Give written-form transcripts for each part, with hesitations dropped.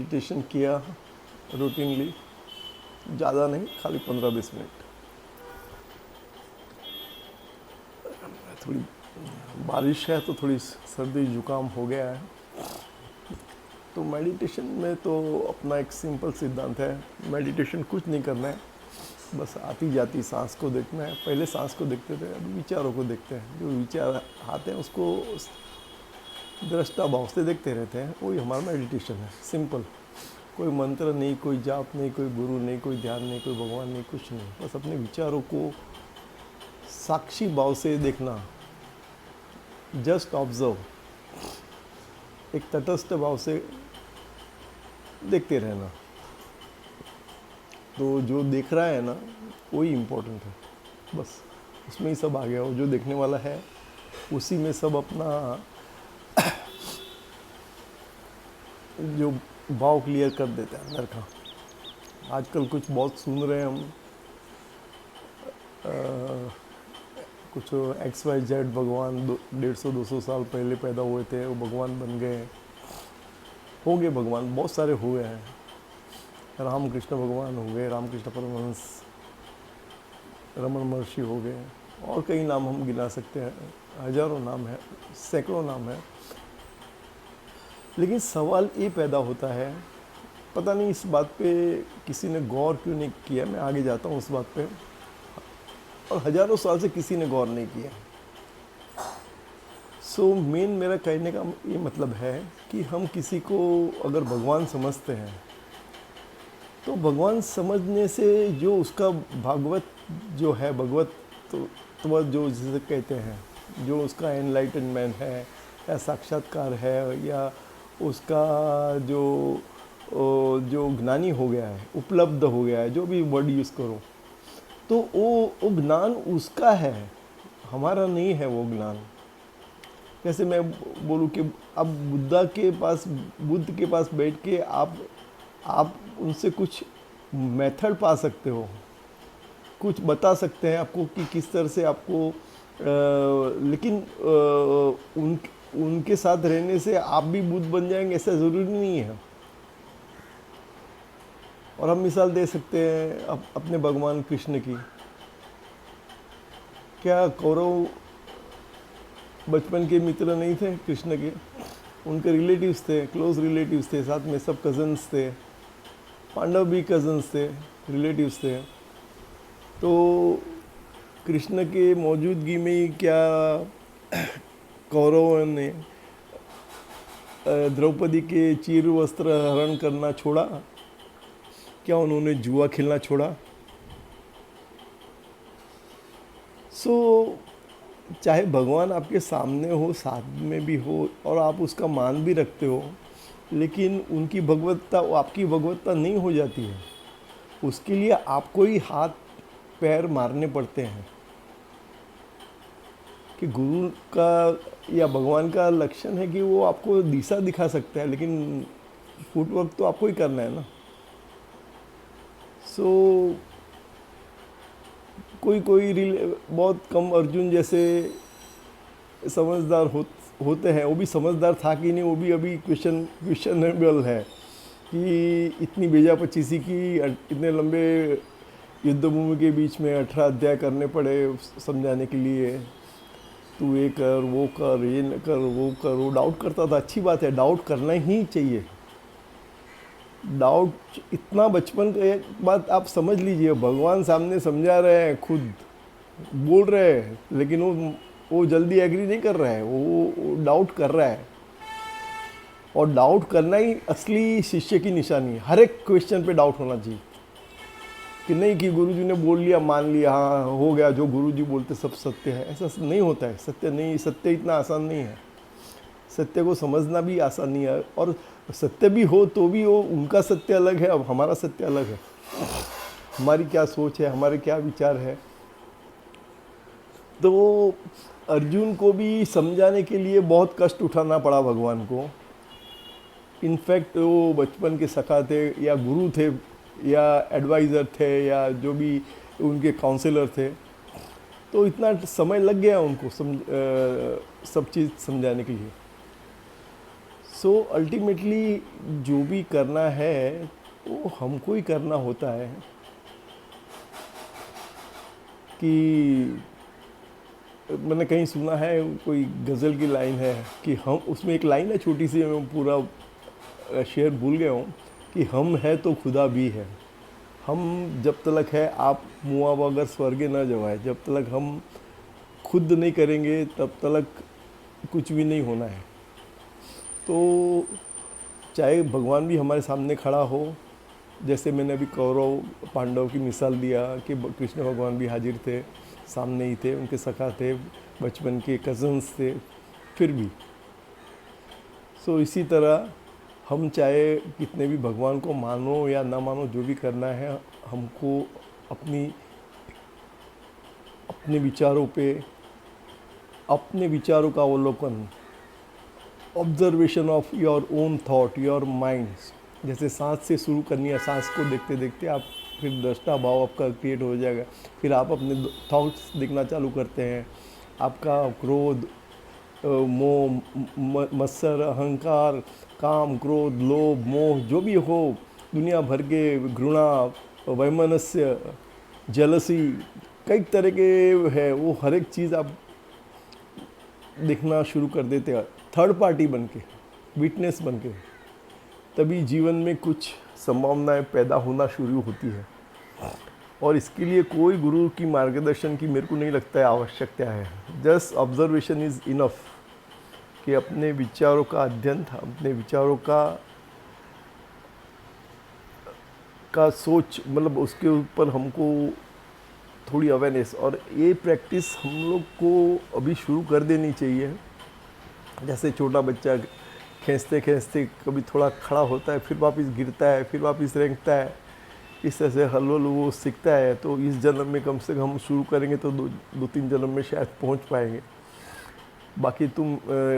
Meditation किया routinely, ज़्यादा नहीं, खाली 15-20 मिनट। थोड़ी बारिश है तो थोड़ी सर्दी जुकाम हो गया है। तो मेडिटेशन में तो अपना एक सिंपल सिद्धांत है, मेडिटेशन कुछ नहीं करना है, बस आती जाती सांस को देखना है। पहले सांस को देखते थे, अभी विचारों को देखते हैं। जो विचार आते हैं उसको दृष्टा भाव से देखते रहते हैं, वही हमारा मेडिटेशन है। सिंपल, कोई मंत्र नहीं, कोई जाप नहीं, कोई गुरु नहीं, कोई ध्यान नहीं, कोई भगवान नहीं, कुछ नहीं, बस अपने विचारों को साक्षी भाव से देखना, जस्ट ऑब्जर्व, एक तटस्थ भाव से देखते रहना। तो जो देख रहा है ना, वही इम्पोर्टेंट है, बस उसमें ही सब आ गया। वो जो देखने वाला है उसी में सब अपना जो भाव क्लियर कर देता है अंदर का। आजकल कुछ बहुत सुन रहे हैं हम, कुछ XYZ भगवान 150-200 साल पहले पैदा हुए थे, वो भगवान बन गए, हो गए भगवान, बहुत सारे हुए हैं। रामकृष्ण भगवान हो गए, रामकृष्ण परमहंस, रमन महर्षि हो गए, और कई नाम हम गिना सकते हैं, हजारों नाम है, सैकड़ों नाम है। लेकिन सवाल ये पैदा होता है, पता नहीं इस बात पे किसी ने गौर क्यों नहीं किया। मैं आगे जाता हूँ उस बात पे, और हजारों साल से किसी ने गौर नहीं किया। सो मेन मेरा कहने का ये मतलब है कि हम किसी को अगर भगवान समझते हैं, तो भगवान समझने से जो उसका भागवत जो है, भगवत तो जो जिसे कहते हैं, जो उसका एनलाइटनमेंट है या साक्षात्कार है, या उसका जो ज्ञानी हो गया है, उपलब्ध हो गया है, जो भी वर्ड यूज़ करो, तो वो ज्ञान उसका है, हमारा नहीं है वो ज्ञान। जैसे मैं बोलूँ कि अब बुद्ध के पास बैठ के आप उनसे कुछ मेथड पा सकते हो, कुछ बता सकते हैं आपको कि किस तरह से आपको लेकिन उनके साथ रहने से आप भी बुद्ध बन जाएंगे ऐसा ज़रूरी नहीं है। और हम मिसाल दे सकते हैं अपने भगवान कृष्ण की। क्या कौरव बचपन के मित्र नहीं थे कृष्ण के? उनके रिलेटिव्स थे, क्लोज रिलेटिव्स थे, साथ में सब कज़न्स थे। पांडव भी कज़न्स थे, रिलेटिव्स थे। तो कृष्ण के मौजूदगी में ही क्या कौरवों ने द्रौपदी के चीर वस्त्र हरण करना छोड़ा? क्या उन्होंने जुआ खेलना छोड़ा? चाहे भगवान आपके सामने हो, साथ में भी हो, और आप उसका मान भी रखते हो, लेकिन उनकी भगवत्ता आपकी भगवत्ता नहीं हो जाती है। उसके लिए आपको ही हाथ पैर मारने पड़ते हैं। कि गुरु का या भगवान का लक्षण है कि वो आपको दिशा दिखा सकता है, लेकिन फुटवर्क तो आपको ही करना है ना। कोई बहुत कम अर्जुन जैसे समझदार होते हैं। वो भी समझदार था कि नहीं, वो भी अभी क्वेश्चनेबल है कि इतनी बेजा-पचीसी की, इतने लंबे युद्ध भूमि के बीच में 18 अध्याय करने पड़े समझाने के लिए। तू ये कर, वो कर, ये न कर, वो कर। वो डाउट करता था। अच्छी बात है, डाउट करना ही चाहिए। डाउट इतना बचपन का, एक बात आप समझ लीजिए, भगवान सामने समझा रहे हैं, खुद बोल रहे हैं, लेकिन वो जल्दी एग्री नहीं कर रहा है, वो डाउट कर रहा है। और डाउट करना ही असली शिष्य की निशानी है। हर एक क्वेश्चन पे डाउट होना चाहिए, कि नहीं कि गुरुजी ने बोल लिया, मान लिया, हाँ हो गया, जो गुरुजी बोलते सब सत्य है। ऐसा नहीं होता है। सत्य इतना आसान नहीं है। सत्य को समझना भी आसान नहीं है। और सत्य भी हो तो भी वो उनका सत्य अलग है, अब हमारा सत्य अलग है। हमारी क्या सोच है, हमारे क्या विचार है। तो अर्जुन को भी समझाने के लिए बहुत कष्ट उठाना पड़ा भगवान को। इनफैक्ट वो बचपन के सखा थे, या गुरु थे, या एडवाइज़र थे, या जो भी उनके काउंसलर थे। तो इतना समय लग गया उनको सब चीज़ समझाने के लिए। सो अल्टीमेटली जो भी करना है वो हमको ही करना होता है। कि मैंने कहीं सुना है, कोई गज़ल की लाइन है कि हम, उसमें एक लाइन है छोटी सी, मैं पूरा शेर भूल गया हूँ, कि हम है तो खुदा भी है। हम जब तलक है, आप मुआ बगर स्वर्गे न जवाए, जब तलक हम खुद नहीं करेंगे तब तलक कुछ भी नहीं होना है। तो चाहे भगवान भी हमारे सामने खड़ा हो, जैसे मैंने अभी कौरव पांडव की मिसाल दिया कि कृष्ण भगवान भी हाजिर थे, सामने ही थे, उनके सखा थे, बचपन के कज़न्स थे, फिर भी सो इसी तरह हम चाहे कितने भी भगवान को मानो या ना मानो, जो भी करना है हमको अपनी अपने विचारों पे, अपने विचारों का अवलोकन, observation of your own thought, your minds, जैसे सांस से शुरू करनी है, सांस को देखते देखते आप फिर दृष्टा भाव आपका क्रिएट हो जाएगा, फिर आप अपने थॉट्स देखना चालू करते हैं। आपका क्रोध, मोह, मत्सर, अहंकार, काम, क्रोध, लोभ, मोह, जो भी हो, दुनिया भर के घृणा, वैमनस्य, जलसी, कई तरह के है, वो हर एक चीज़ आप देखना शुरू कर देते हैं थर्ड पार्टी बन के, विटनेस बन के। तभी जीवन में कुछ संभावनाएं पैदा होना शुरू होती है। और इसके लिए कोई गुरु की मार्गदर्शन की मेरे को नहीं लगता है आवश्यकता है। जस्ट ऑब्जर्वेशन इज़ इनफ, कि अपने विचारों का अध्ययन, अपने विचारों का सोच, मतलब उसके ऊपर हमको थोड़ी अवेयरनेस, और ये प्रैक्टिस हम लोग को अभी शुरू कर देनी चाहिए। जैसे छोटा बच्चा खींचते खींचते कभी थोड़ा खड़ा होता है, फिर वापस गिरता है, फिर वापस रेंगता है, इस तरह से हल वो सीखता है। तो इस जन्म में कम से कम शुरू करेंगे तो दो तीन जन्म में शायद पहुंच पाएंगे। बाकी तुम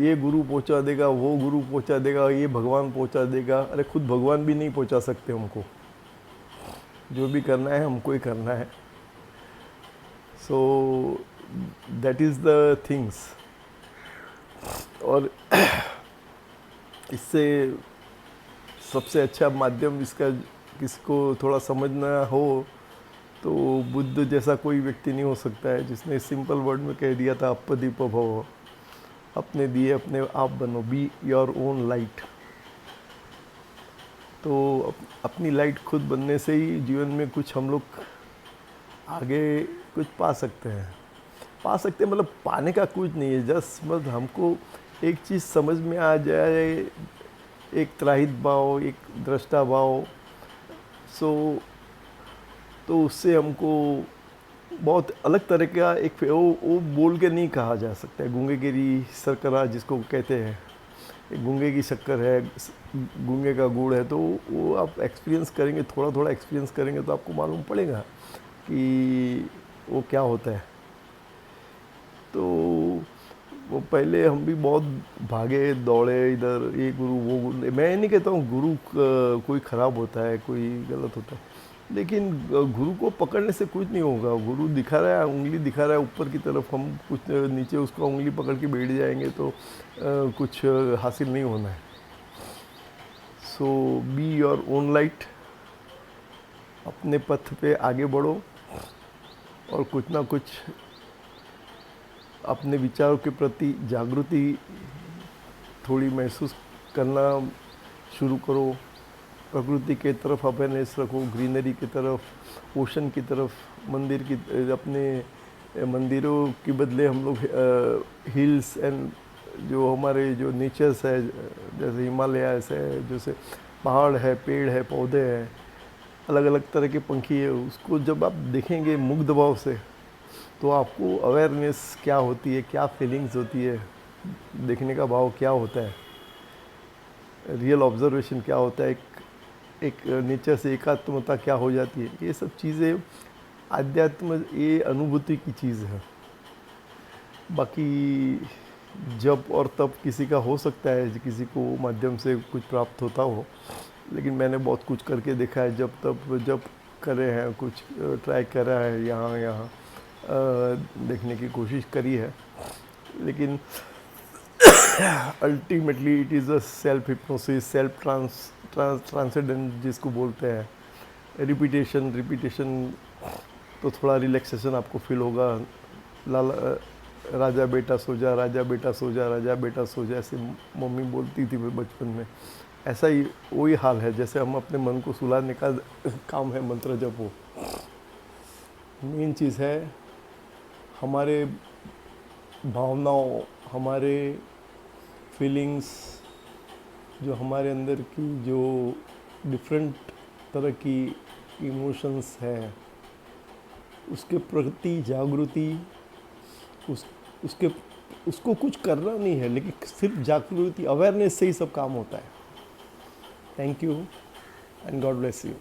ये गुरु पहुंचा देगा, वो गुरु पहुंचा देगा, ये भगवान पहुंचा देगा, अरे खुद भगवान भी नहीं पहुंचा सकते हमको। जो भी करना है हमको ही करना है। So that is the things. और इससे सबसे अच्छा माध्यम इसका, किसको थोड़ा समझना हो तो बुद्ध जैसा कोई व्यक्ति नहीं हो सकता है, जिसने सिंपल वर्ड में कह दिया था अपदीप भव, अपने दिए अपने आप बनो, बी योर ओन लाइट। तो अपनी लाइट खुद बनने से ही जीवन में कुछ हम लोग आगे कुछ पा सकते हैं। मतलब पाने का कुछ नहीं है, जस्ट मतलब हमको एक चीज़ समझ में आ जाए, एक त्राहित भाव, एक दृष्टा भाव, तो उससे हमको बहुत अलग तरह का एक वो बोल के नहीं कहा जा सकता है। गूंगे गिरी शर्करा जिसको कहते हैं, एक गूंगे की शक्कर है, गूंगे का गुड़ है, तो वो आप एक्सपीरियंस करेंगे, थोड़ा थोड़ा एक्सपीरियंस करेंगे तो आपको मालूम पड़ेगा कि वो क्या होता है। तो वो पहले हम भी बहुत भागे दौड़े इधर, ये गुरु वो गुरु। मैं नहीं कहता हूँ गुरु कोई ख़राब होता है, कोई गलत होता है, लेकिन गुरु को पकड़ने से कुछ नहीं होगा। गुरु दिखा रहा है, उंगली दिखा रहा है ऊपर की तरफ, हम कुछ नीचे उसका उंगली पकड़ के बैठ जाएंगे तो कुछ हासिल नहीं होना है। सो बी योर ओन लाइट, अपने पथ पे आगे बढ़ो और कुछ ना कुछ अपने विचारों के प्रति जागृति थोड़ी महसूस करना शुरू करो। प्रकृति के तरफ अवेयरनेस रखो, ग्रीनरी की तरफ, ओशन की तरफ, मंदिर की, अपने मंदिरों के बदले हम लोग हिल्स एंड जो हमारे जो नेचर्स है, जैसे हिमालयास है, जैसे पहाड़ है, पेड़ है, पौधे हैं, अलग अलग तरह के पंखी है, उसको जब आप देखेंगे मुग्ध भाव से तो आपको अवेयरनेस क्या होती है, क्या फीलिंग्स होती है, देखने का भाव क्या होता है, रियल ऑब्जर्वेशन क्या होता है, एक नेचर से एकात्मता क्या हो जाती है, ये सब चीज़ें आध्यात्म, ये अनुभूति की चीज़ है। बाकी जब और तब किसी का हो सकता है, किसी को माध्यम से कुछ प्राप्त होता हो, लेकिन मैंने बहुत कुछ करके देखा है, जब तब जब करे हैं, कुछ ट्राई करा है, यहाँ देखने की कोशिश करी है, लेकिन ultimately it is a self hypnosis, self transcendent जिसको बोलते हैं। रिपीटेशन तो थोड़ा रिलैक्सेशन आपको फील होगा। लाला राजा बेटा सो जा, राजा बेटा सो जा, राजा बेटा सो जा, ऐसे मम्मी बोलती थी मैं बचपन में। ऐसा ही वही हाल है, जैसे हम अपने मन को सुलाने का काम है मंत्र जपो। मेन चीज़ है हमारे भावनाओं, हमारे फीलिंग्स, जो हमारे अंदर की जो डिफरेंट तरह की इमोशंस है, उसके प्रति जागृति, उसको कुछ करना नहीं है, लेकिन सिर्फ जागृति, अवेयरनेस से ही सब काम होता है। Thank you and God bless you.